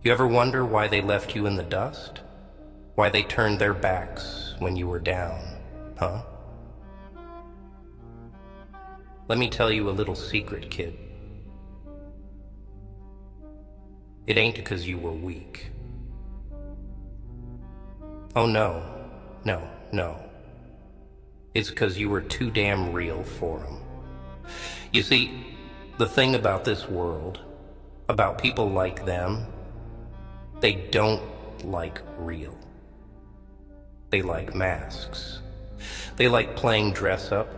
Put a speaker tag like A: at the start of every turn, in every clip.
A: You ever wonder why they left you in the dust? Why they turned their backs when you were down, huh? Let me tell you a little secret, kid. It ain't because you were weak. Oh no, no, no. It's because you were too damn real for them. You see, the thing about this world, about people like them, they don't like real. They like masks. They like playing dress up,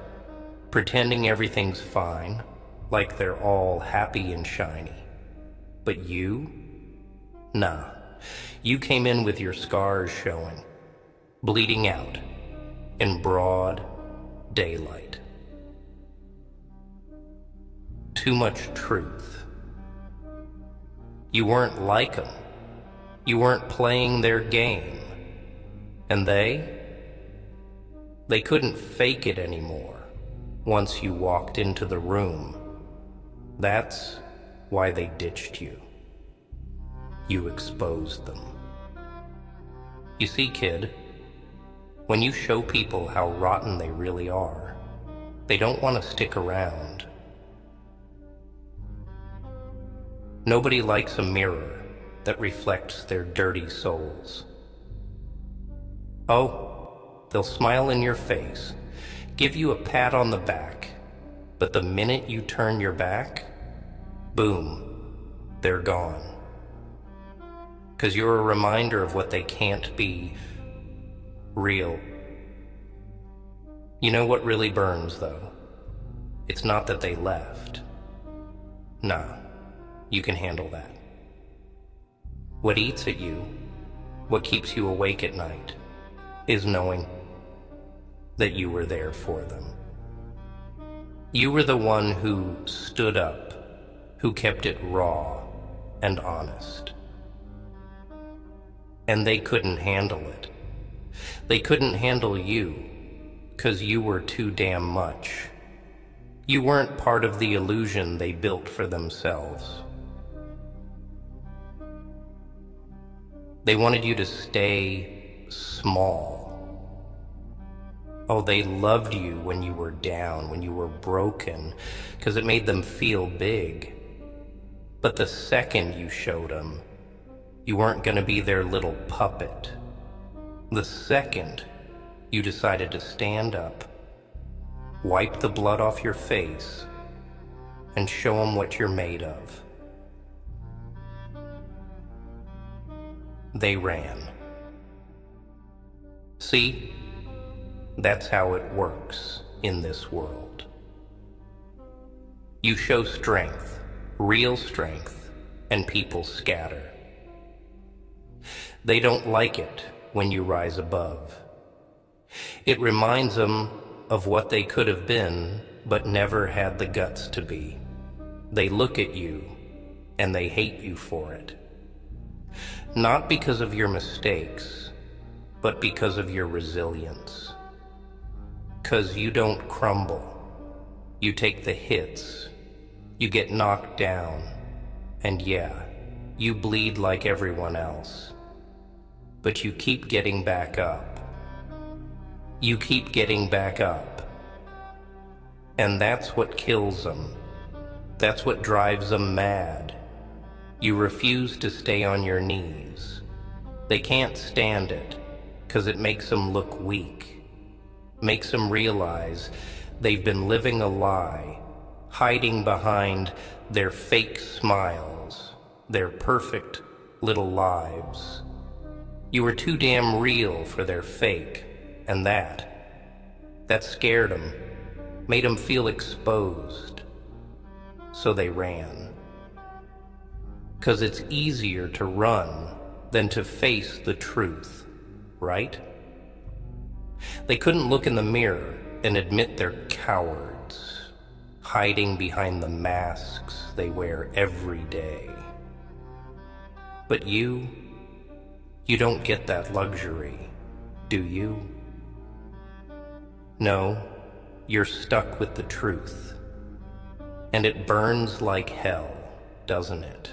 A: pretending everything's fine, like they're all happy and shiny. But you? Nah. You came in with your scars showing, bleeding out, in broad daylight. Too much truth. You weren't like them. You weren't playing their game. And they couldn't fake it anymore once you walked into the room. That's why they ditched you. You exposed them. You see, kid, when you show people how rotten they really are, they don't want to stick around. Nobody likes a mirror that reflects their dirty souls. Oh, they'll smile in your face, give you a pat on the back, but the minute you turn your back, boom, they're gone. 'Cause you're a reminder of what they can't be, real. You know what really burns, though? It's not that they left. Nah, you can handle that. What eats at you, what keeps you awake at night, is knowing that you were there for them. You were the one who stood up, who kept it raw and honest. And they couldn't handle it. They couldn't handle you, 'cause you were too damn much. You weren't part of the illusion they built for themselves. They wanted you to stay small. Oh, they loved you when you were down, when you were broken, 'cause it made them feel big. But the second you showed them, you weren't gonna be their little puppet. The second you decided to stand up, wipe the blood off your face, and show them what you're made of, they ran. See, that's how it works in this world. You show strength, real strength, and people scatter. They don't like it when you rise above. It reminds them of what they could have been, but never had the guts to be. They look at you, and they hate you for it. Not because of your mistakes, but because of your resilience. 'Cause you don't crumble. You take the hits. You get knocked down. And yeah, you bleed like everyone else. But you keep getting back up. You keep getting back up. And that's what kills them. That's what drives them mad. You refuse to stay on your knees. They can't stand it, 'cause it makes them look weak. Makes them realize they've been living a lie, hiding behind their fake smiles, their perfect little lives. You were too damn real for their fake, and that scared them, made them feel exposed. So they ran. 'Cause it's easier to run than to face the truth, right? They couldn't look in the mirror and admit they're cowards, hiding behind the masks they wear every day. But you don't get that luxury, do you? No, you're stuck with the truth. And it burns like hell, doesn't it?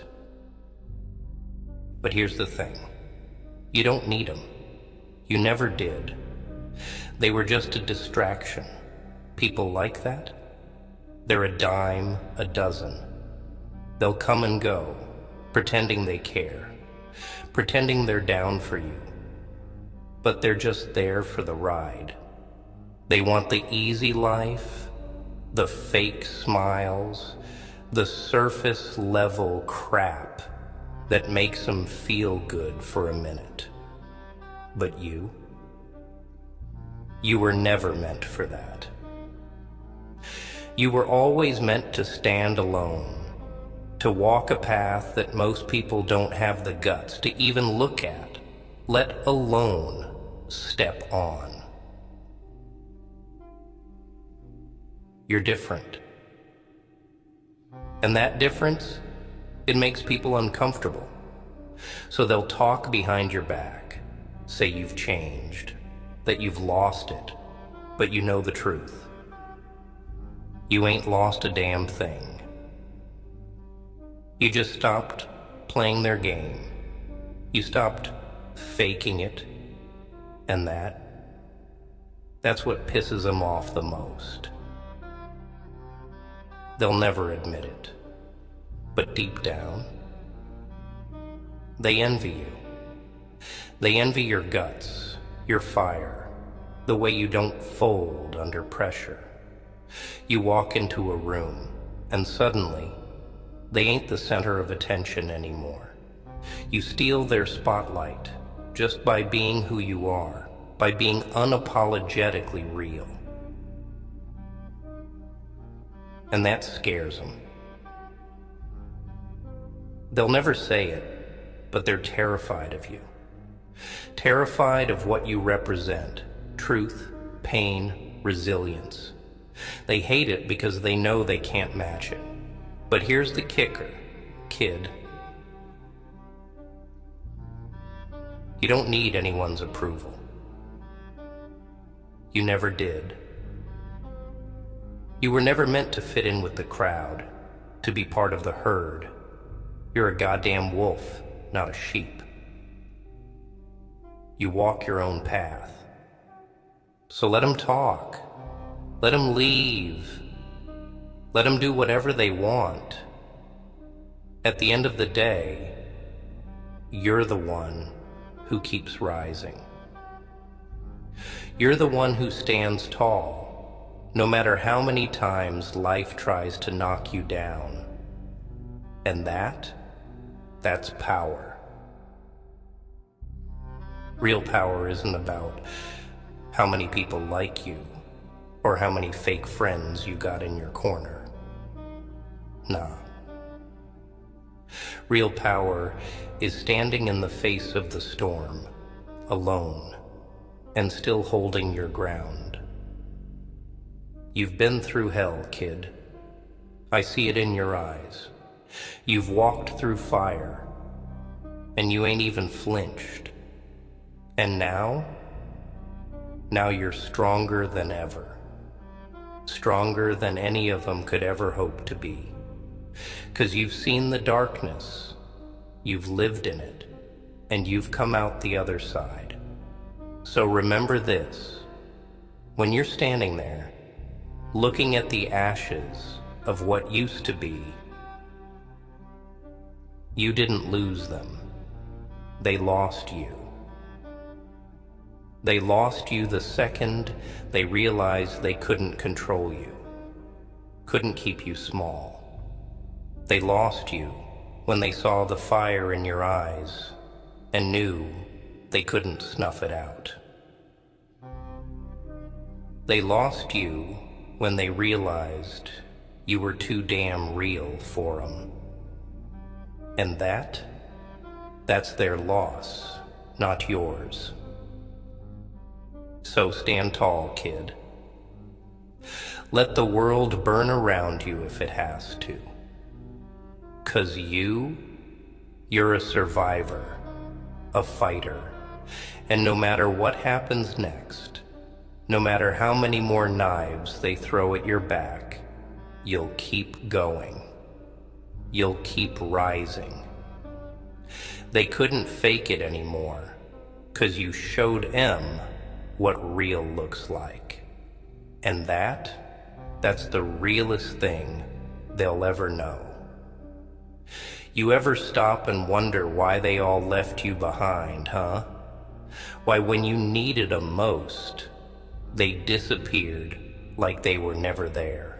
A: But here's the thing. You don't need them. You never did. They were just a distraction. People like that. They're a dime a dozen. They'll come and go, pretending they care, pretending they're down for you. But they're just there for the ride. They want the easy life, the fake smiles, the surface level crap that makes them feel good for a minute. But you were never meant for that. You were always meant to stand alone, to walk a path that most people don't have the guts to even look at, let alone step on. You're different. And that difference, it makes people uncomfortable. So they'll talk behind your back, say you've changed, that you've lost it, but you know the truth. You ain't lost a damn thing. You just stopped playing their game. You stopped faking it, and that's what pisses them off the most. They'll never admit it, but deep down, they envy you. They envy your guts, your fire, the way you don't fold under pressure. You walk into a room, and suddenly, they ain't the center of attention anymore. You steal their spotlight just by being who you are, by being unapologetically real. And that scares them. They'll never say it, but they're terrified of you. Terrified of what you represent: truth, pain, resilience. They hate it because they know they can't match it. But here's the kicker, kid. You don't need anyone's approval. You never did. You were never meant to fit in with the crowd, to be part of the herd. You're a goddamn wolf, not a sheep. You walk your own path. So let them talk. Let them leave. Let them do whatever they want. At the end of the day, you're the one who keeps rising. You're the one who stands tall, no matter how many times life tries to knock you down. And that's power. Real power isn't about how many people like you or how many fake friends you got in your corner. Nah. Real power is standing in the face of the storm, alone, and still holding your ground. You've been through hell, kid. I see it in your eyes. You've walked through fire, and you ain't even flinched. And now you're stronger than ever. Stronger than any of them could ever hope to be. 'Cause you've seen the darkness, you've lived in it, and you've come out the other side. So remember this, when you're standing there, looking at the ashes of what used to be, you didn't lose them. They lost you. They lost you the second they realized they couldn't control you, couldn't keep you small. They lost you when they saw the fire in your eyes and knew they couldn't snuff it out. They lost you when they realized you were too damn real for them. And that's their loss, not yours. So stand tall, kid. Let the world burn around you if it has to. 'Cause you're a survivor, a fighter, and no matter what happens next, no matter how many more knives they throw at your back, you'll keep going. You'll keep rising. They couldn't fake it anymore, 'cause you showed them what real looks like. And that's the realest thing they'll ever know. You ever stop and wonder why they all left you behind, huh? Why when you needed them most, they disappeared like they were never there.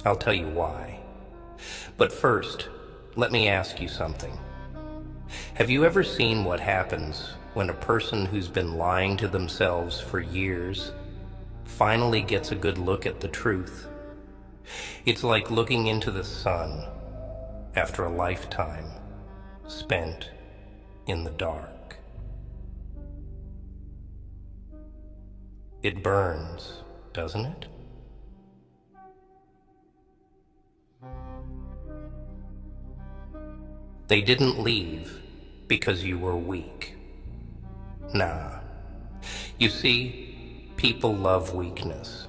A: I'll tell you why. But first, let me ask you something. Have you ever seen what happens when a person who's been lying to themselves for years finally gets a good look at the truth? It's like looking into the sun after a lifetime spent in the dark. It burns, doesn't it? They didn't leave because you were weak. Nah. You see, people love weakness.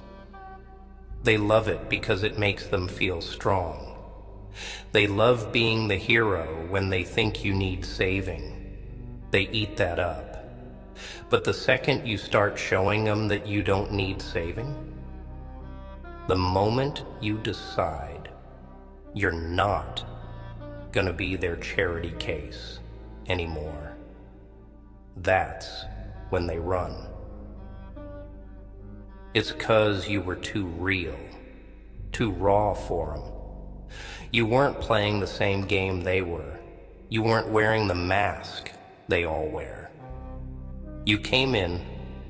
A: They love it because it makes them feel strong. They love being the hero when they think you need saving. They eat that up. But the second you start showing them that you don't need saving, the moment you decide you're not gonna be their charity case anymore, that's when they run. It's 'cause you were too real, too raw for them. You weren't playing the same game they were. You weren't wearing the mask they all wear. You came in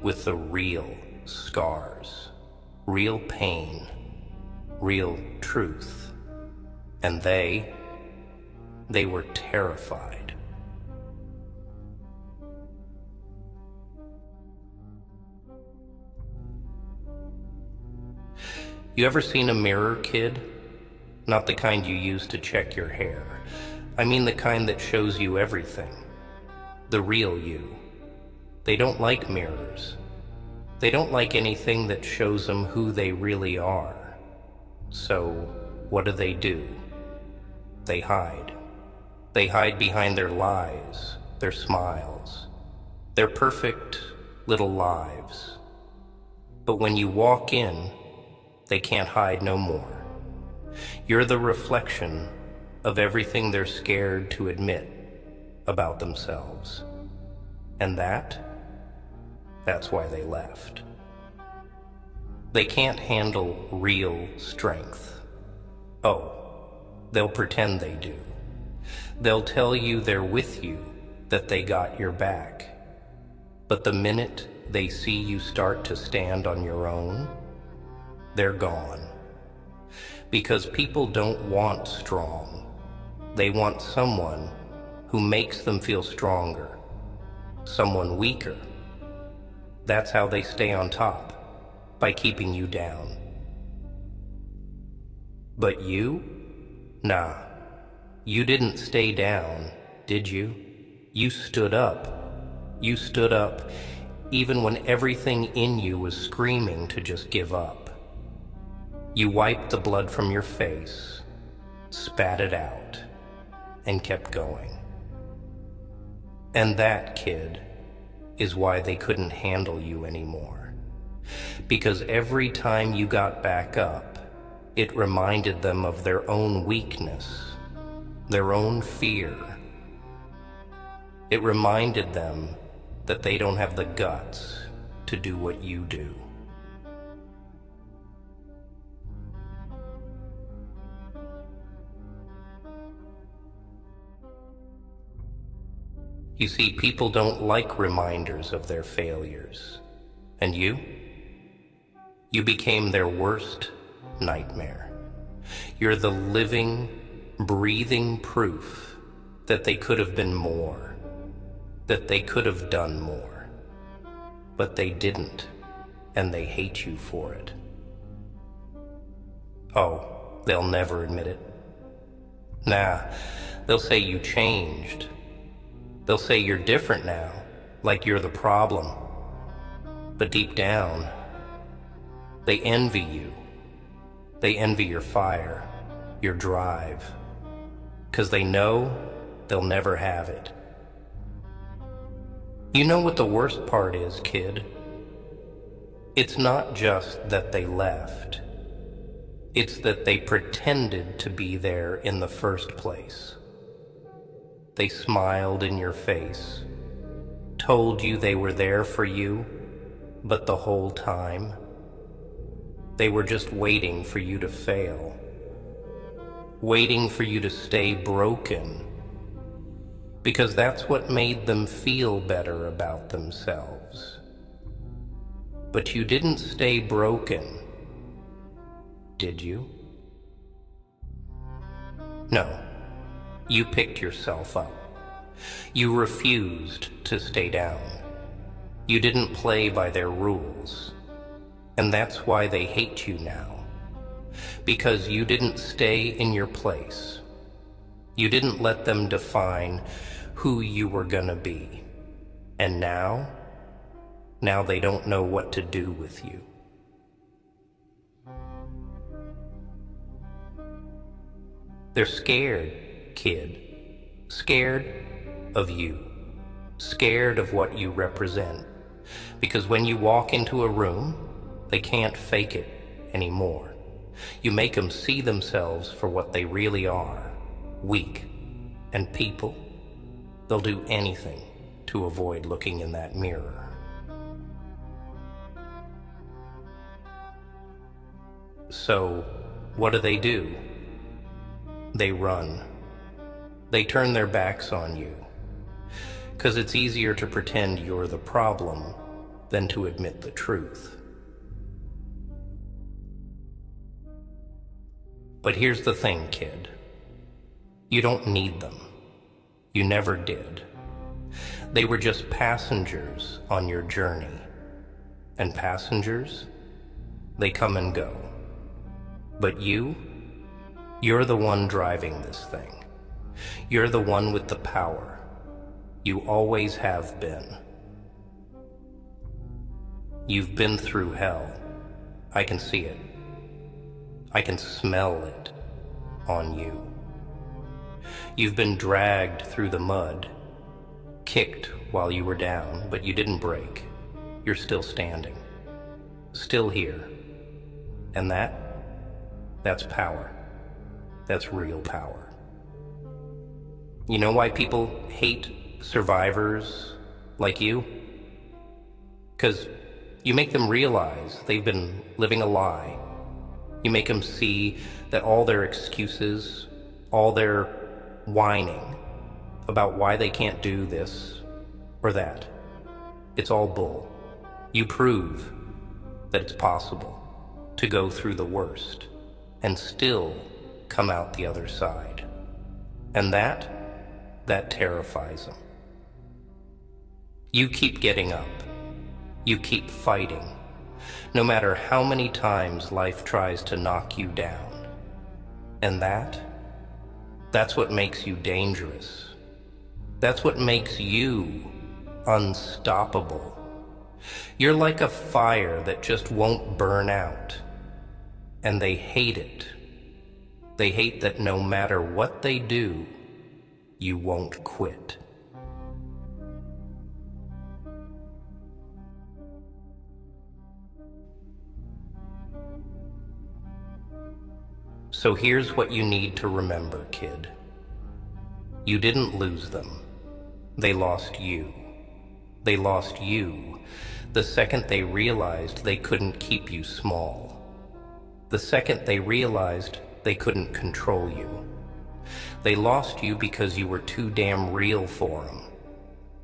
A: with the real scars, real pain, real truth. And they were terrified. You ever seen a mirror, kid? Not the kind you use to check your hair. I mean the kind that shows you everything. The real you. They don't like mirrors. They don't like anything that shows them who they really are. So, what do? They hide. They hide behind their lies, their smiles, their perfect little lives. But when you walk in, they can't hide no more. You're the reflection of everything they're scared to admit about themselves. And that's why they left. They can't handle real strength. Oh, they'll pretend they do. They'll tell you they're with you, that they got your back. But the minute they see you start to stand on your own, they're gone. Because people don't want strong. They want someone who makes them feel stronger, someone weaker. That's how they stay on top, by keeping you down. But you? Nah. You didn't stay down, did you? You stood up. You stood up even when everything in you was screaming to just give up. You wiped the blood from your face, spat it out, and kept going. And that, kid, is why they couldn't handle you anymore. Because every time you got back up, it reminded them of their own weakness, their own fear. It reminded them that they don't have the guts to do what you do. You see, people don't like reminders of their failures. And you became their worst nightmare. You're the living, breathing proof that they could have been more, that they could have done more. But they didn't, and they hate you for it. Oh, they'll never admit it. Nah, they'll say you changed. They'll say you're different now, like you're the problem. But deep down, they envy you. They envy your fire, your drive, 'cause they know they'll never have it. You know what the worst part is, kid? It's not just that they left. It's that they pretended to be there in the first place. They smiled in your face, told you they were there for you, but the whole time, they were just waiting for you to fail, waiting for you to stay broken, because that's what made them feel better about themselves. But you didn't stay broken, did you? No, you picked yourself up. You refused to stay down. You didn't play by their rules. And that's why they hate you now. Because you didn't stay in your place. You didn't let them define who you were gonna be. And now they don't know what to do with you. They're scared, kid. Scared of you. Scared of what you represent. Because when you walk into a room, they can't fake it anymore. You make them see themselves for what they really are. Weak. And people, they'll do anything to avoid looking in that mirror. So, what do? They run. They turn their backs on you. 'Cause it's easier to pretend you're the problem than to admit the truth. But here's the thing, kid. You don't need them. You never did. They were just passengers on your journey. And passengers, they come and go. But you're the one driving this thing. You're the one with the power. You always have been. You've been through hell. I can see it. I can smell it on you. You've been dragged through the mud, kicked while you were down, but you didn't break. You're still standing, still here. And that's power. That's real power. You know why people hate survivors like you? 'Cause you make them realize they've been living a lie. You make them see that all their excuses, all their whining about why they can't do this or that, it's all bull. You prove that it's possible to go through the worst and still come out the other side. And that terrifies them. You keep getting up. You keep fighting, no matter how many times life tries to knock you down. And that's what makes you dangerous. That's what makes you unstoppable. You're like a fire that just won't burn out. And they hate it. They hate that no matter what they do, you won't quit. So here's what you need to remember, kid. You didn't lose them. They lost you. They lost you the second they realized they couldn't keep you small. The second they realized they couldn't control you. They lost you because you were too damn real for them.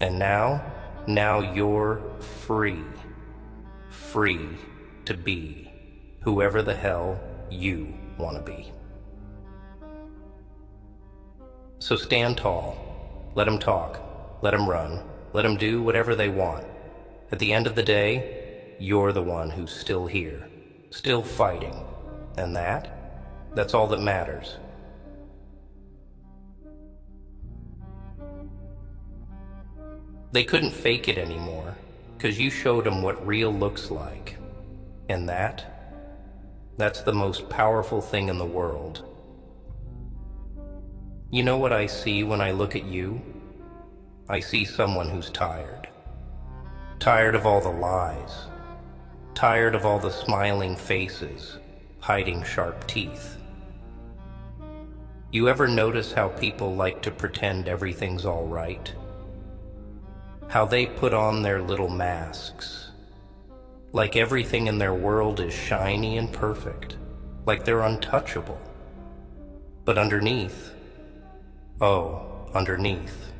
A: And now you're free. Free to be whoever the hell you want to be. So stand tall. Let them talk. Let them run. Let them do whatever they want. At the end of the day, you're the one who's still here, still fighting. And that's all that matters. They couldn't fake it anymore, 'cause you showed them what real looks like. And that's the most powerful thing in the world. You know what I see when I look at you? I see someone who's tired. Tired of all the lies. Tired of all the smiling faces, hiding sharp teeth. You ever notice how people like to pretend everything's all right? How they put on their little masks, like everything in their world is shiny and perfect, like they're untouchable. But underneath, underneath,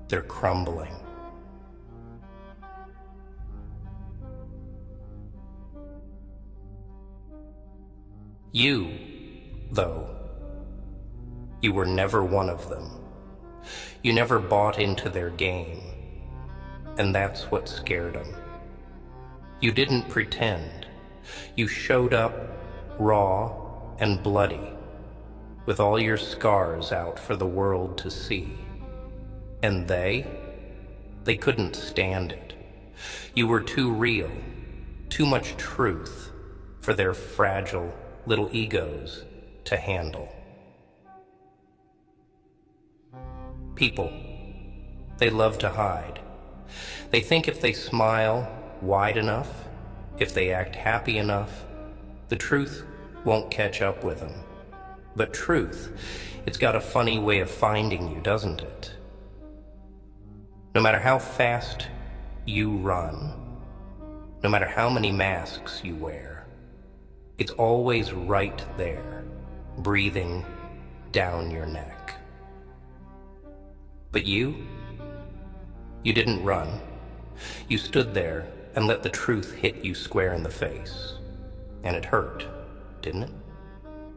A: they're crumbling. You, though, you were never one of them. You never bought into their game, and that's what scared them. You didn't pretend. You showed up raw and bloody, with all your scars out for the world to see. And they couldn't stand it. You were too real, too much truth for their fragile little egos to handle. People, they love to hide. They think if they smile wide enough, if they act happy enough, the truth won't catch up with them. But truth, it's got a funny way of finding you, doesn't it? No matter how fast you run, no matter how many masks you wear, it's always right there, breathing down your neck. But you didn't run. You stood there and let the truth hit you square in the face. And it hurt, didn't it?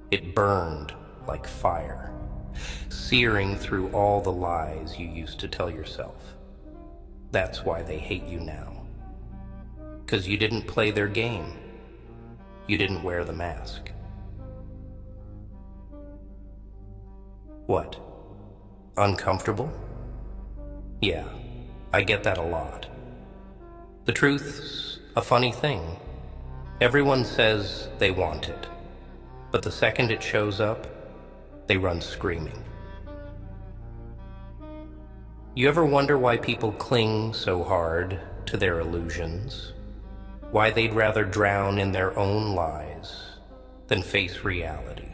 A: It burned like fire, searing through all the lies you used to tell yourself. That's why they hate you now. 'Cause you didn't play their game. You didn't wear the mask. What? Uncomfortable? Yeah, I get that a lot. The truth's a funny thing. Everyone says they want it, but the second it shows up, they run screaming. You ever wonder why people cling so hard to their illusions? Why they'd rather drown in their own lies than face reality?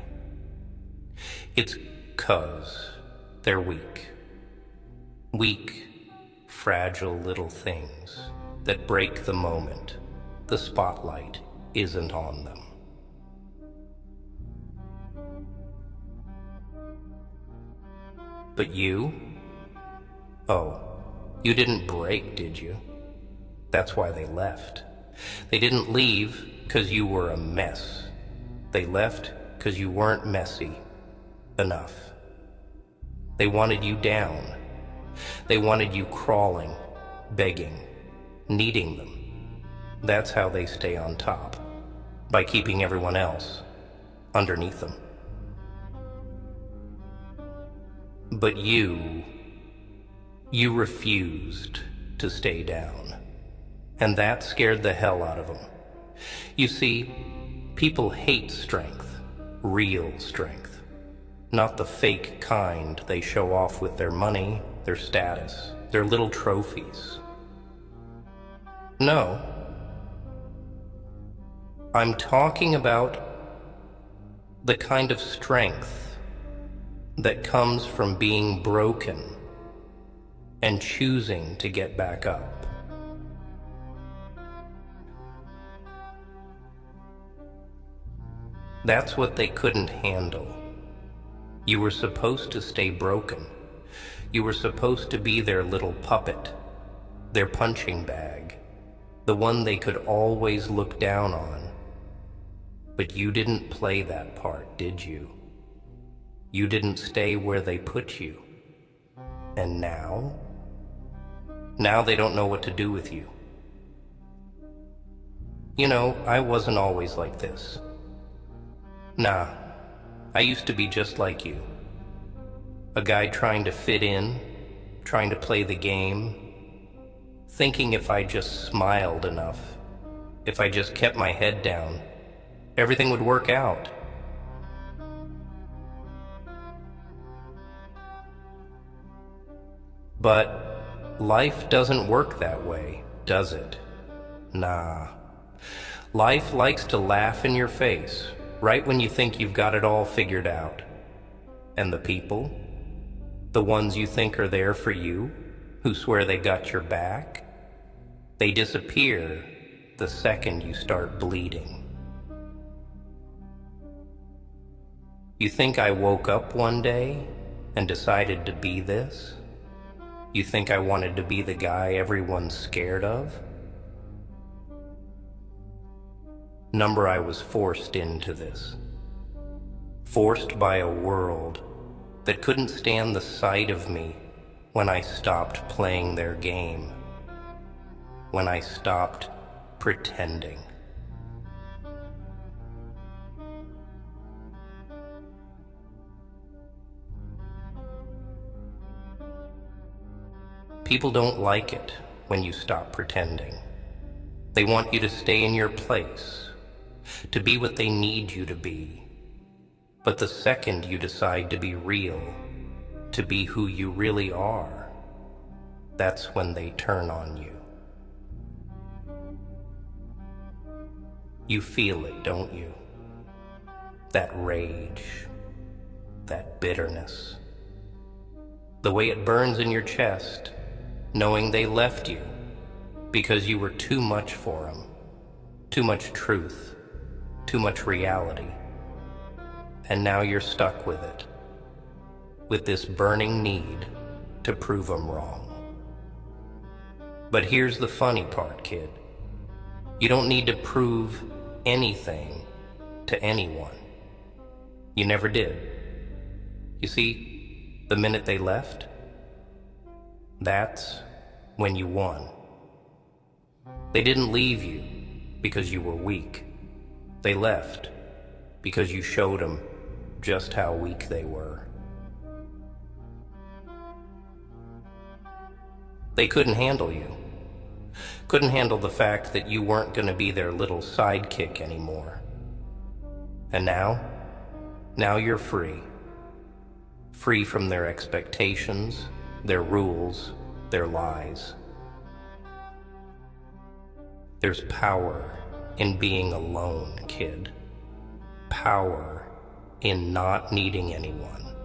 A: It's 'cause they're weak. Weak, fragile little things that break the moment the spotlight isn't on them. But you? Oh, you didn't break, did you? That's why they left. They didn't leave 'cause you were a mess. They left 'cause you weren't messy enough. They wanted you down. They wanted you crawling, begging, needing them. That's how they stay on top, by keeping everyone else underneath them. But you refused to stay down, and that scared the hell out of them. You see, people hate strength, real strength, not the fake kind they show off with their money, their status, their little trophies. No, I'm talking about the kind of strength that comes from being broken and choosing to get back up. That's what they couldn't handle. You were supposed to stay broken. You were supposed to be their little puppet, their punching bag, the one they could always look down on. But you didn't play that part, did you? You didn't stay where they put you. And now they don't know what to do with you. You know, I wasn't always like this. Nah, I used to be just like you. A guy trying to fit in, trying to play the game, thinking if I just smiled enough, if I just kept my head down, everything would work out. But life doesn't work that way, does it? Nah. Life likes to laugh in your face, right when you think you've got it all figured out. And the people, the ones you think are there for you, who swear they got your back, they disappear the second you start bleeding. You think I woke up one day and decided to be this? You think I wanted to be the guy everyone's scared of? Number, I was forced into this. Forced by a world that couldn't stand the sight of me when I stopped playing their game. When I stopped pretending. People don't like it when you stop pretending. They want you to stay in your place, to be what they need you to be. But the second you decide to be real, to be who you really are, that's when they turn on you. You feel it, don't you? That rage, that bitterness. The way it burns in your chest, knowing they left you because you were too much for them, too much truth, too much reality. And now you're stuck with it, with this burning need to prove them wrong. But here's the funny part, kid. You don't need to prove anything to anyone. You never did. You see, the minute they left, that's when you won. They didn't leave you because you were weak. They left because you showed them just how weak they were. They couldn't handle you. Couldn't handle the fact that you weren't going to be their little sidekick anymore. And now you're free. Free from their expectations, their rules, their lies. There's power in being alone, kid. Power in not needing anyone.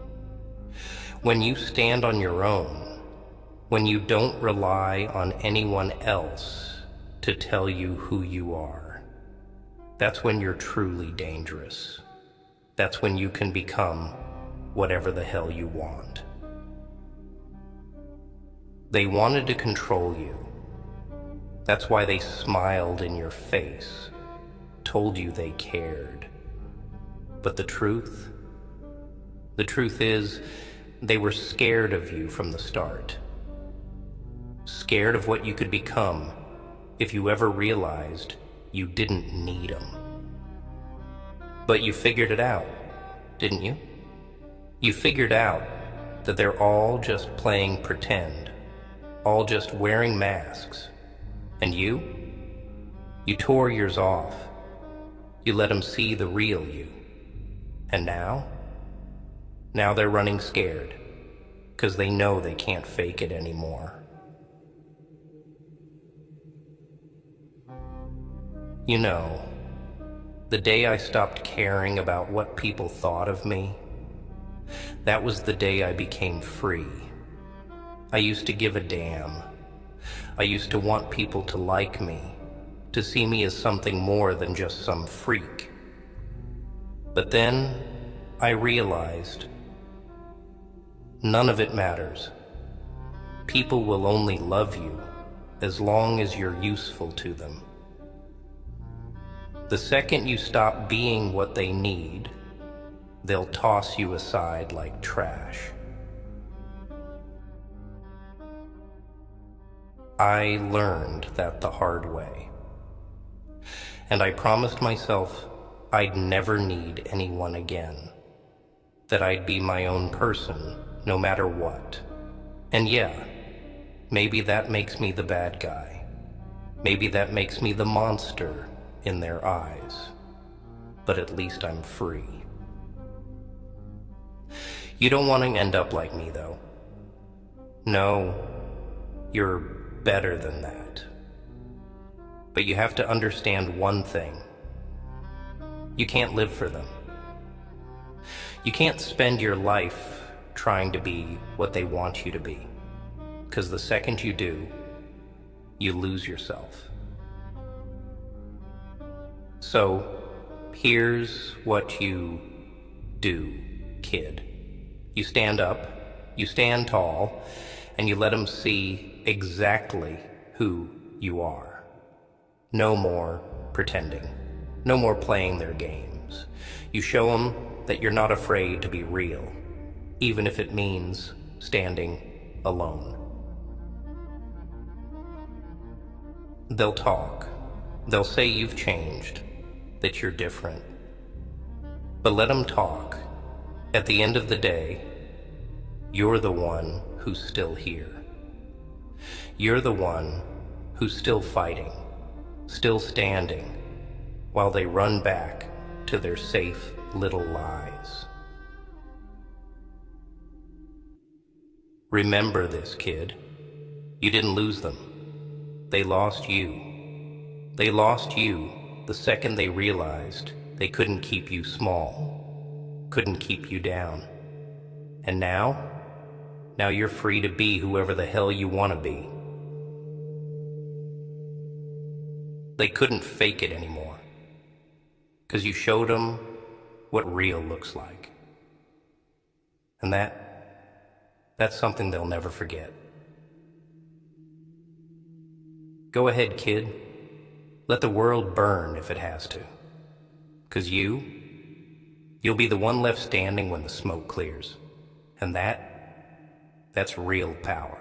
A: When you stand on your own, when you don't rely on anyone else to tell you who you are, that's when you're truly dangerous. That's when you can become whatever the hell you want. They wanted to control you. That's why they smiled in your face, told you they cared. But the truth is, they were scared of you from the start. Scared of what you could become if you ever realized you didn't need them. But you figured it out, didn't you? You figured out that they're all just playing pretend, all just wearing masks. And you tore yours off. You let them see the real you. And now they're running scared, because they know they can't fake it anymore. You know, the day I stopped caring about what people thought of me, that was the day I became free. I used to give a damn. I used to want people to like me, to see me as something more than just some freak. But then I realized none of it matters. People will only love you as long as you're useful to them. The second you stop being what they need, they'll toss you aside like trash. I learned that the hard way. And I promised myself I'd never need anyone again. That I'd be my own person, no matter what. And yeah, maybe that makes me the bad guy. Maybe that makes me the monster in their eyes. But at least I'm free. You don't want to end up like me, though. No, you're better than that. But you have to understand one thing. You can't live for them. You can't spend your life trying to be what they want you to be. Because the second you do, you lose yourself. So, here's what you do, kid. You stand up, you stand tall, and you let them see exactly who you are. No more pretending. No more playing their games. You show them that you're not afraid to be real, even if it means standing alone. They'll talk. They'll say you've changed, that you're different. But let them talk. At the end of the day, you're the one who's still here. You're the one who's still fighting, still standing, while they run back to their safe little lies. Remember this, kid. You didn't lose them. They lost you. They lost you the second they realized they couldn't keep you small, couldn't keep you down. And now you're free to be whoever the hell you want to be. They couldn't fake it anymore, because you showed them what real looks like. And that's something they'll never forget. Go ahead, kid. Let the world burn if it has to. Because you'll be the one left standing when the smoke clears. And that's real power.